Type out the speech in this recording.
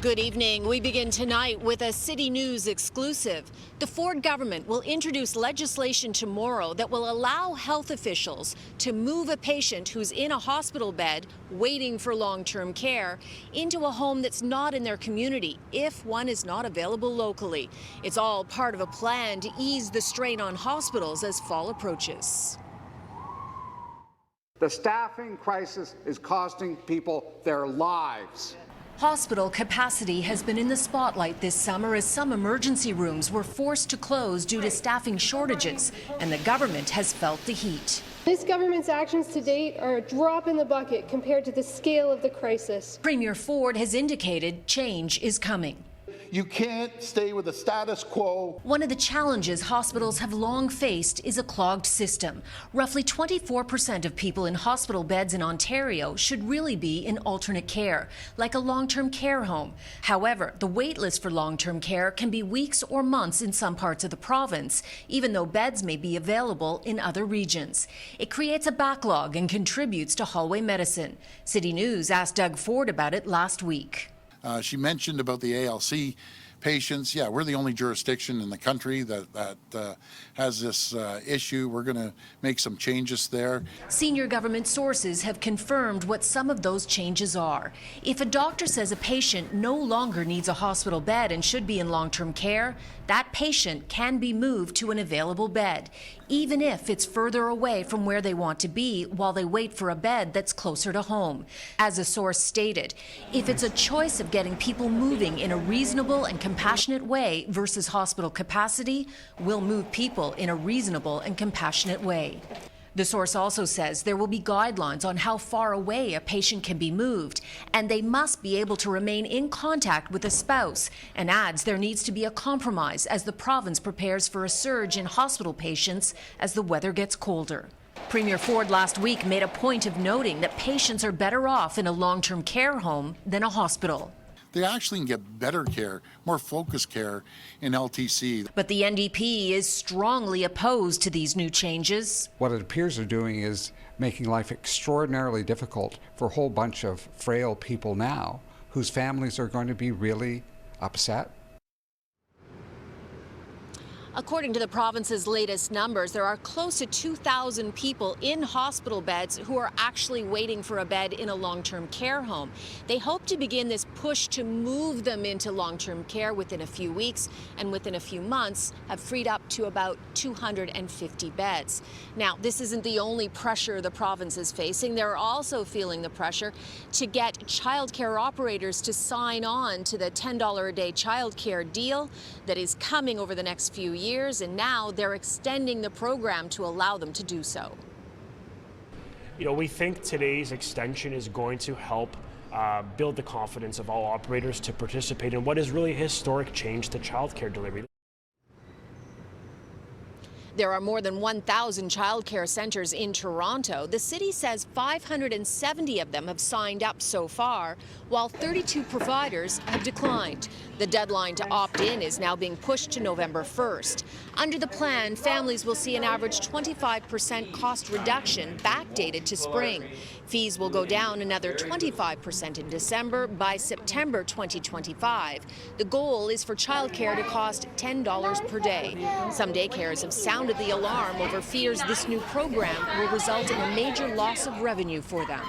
Good evening. We begin tonight with a City News exclusive. The Ford government will introduce legislation tomorrow that will allow health officials to move a patient who's in a hospital bed waiting for long-term care into a home that's not in their community if one is not available locally. It's all part of a plan to ease the strain on hospitals as fall approaches. The staffing crisis is costing people their lives. Hospital capacity has been in the spotlight this summer as some emergency rooms were forced to close due to staffing shortages, and the government has felt the heat. This government's actions to date are a drop in the bucket compared to the scale of the crisis. Premier Ford has indicated change is coming. You can't stay with the status quo. One of the challenges hospitals have long faced is a clogged system. Roughly 24% of people in hospital beds in Ontario should really be in alternate care, like a long-term care home. However, the wait list for long-term care can be weeks or months in some parts of the province, even though beds may be available in other regions. It creates a backlog and contributes to hallway medicine. City News asked Doug Ford about it last week. She mentioned about the ALC patients. Yeah, we're the only jurisdiction in the country that has this issue. We're going to make some changes there. Senior government sources have confirmed what some of those changes are. If a doctor says a patient no longer needs a hospital bed and should be in long-term care, that patient can be moved to an available bed, even if it's further away from where they want to be while they wait for a bed that's closer to home. As a source stated, if it's a choice of getting people moving in a reasonable and compassionate way versus hospital capacity, we'll move people in a reasonable and compassionate way. The source also says there will be guidelines on how far away a patient can be moved, and they must be able to remain in contact with a spouse, and adds there needs to be a compromise as the province prepares for a surge in hospital patients as the weather gets colder. Premier Ford last week made a point of noting that patients are better off in a long-term care home than a hospital. They actually can get better care, more focused care in LTC. But the NDP is strongly opposed to these new changes. What it appears they're doing is making life extraordinarily difficult for a whole bunch of frail people now whose families are going to be really upset. According to the province's latest numbers, there are close to 2,000 people in hospital beds who are actually waiting for a bed in a long-term care home. They hope to begin this push to move them into long-term care within a few weeks, and within a few months have freed up to about 250 beds. Now, this isn't the only pressure the province is facing. They're also feeling the pressure to get childcare operators to sign on to the $10 a day childcare deal that is coming over the next few years, and now they're extending the program to allow them to do so. You know, we think today's extension is going to help build the confidence of all operators to participate in what is really a historic change to childcare delivery. There are more than 1,000 childcare centres in Toronto. The city says 570 of them have signed up so far, while 32 providers have declined. The deadline to opt in is now being pushed to November 1st. Under the plan, families will see an average 25% cost reduction backdated to spring. Fees will go down another 25% in December. By September 2025, the goal is for childcare to cost $10 per day. Some daycares have sounded the alarm over fears this new program will result in a major loss of revenue for them.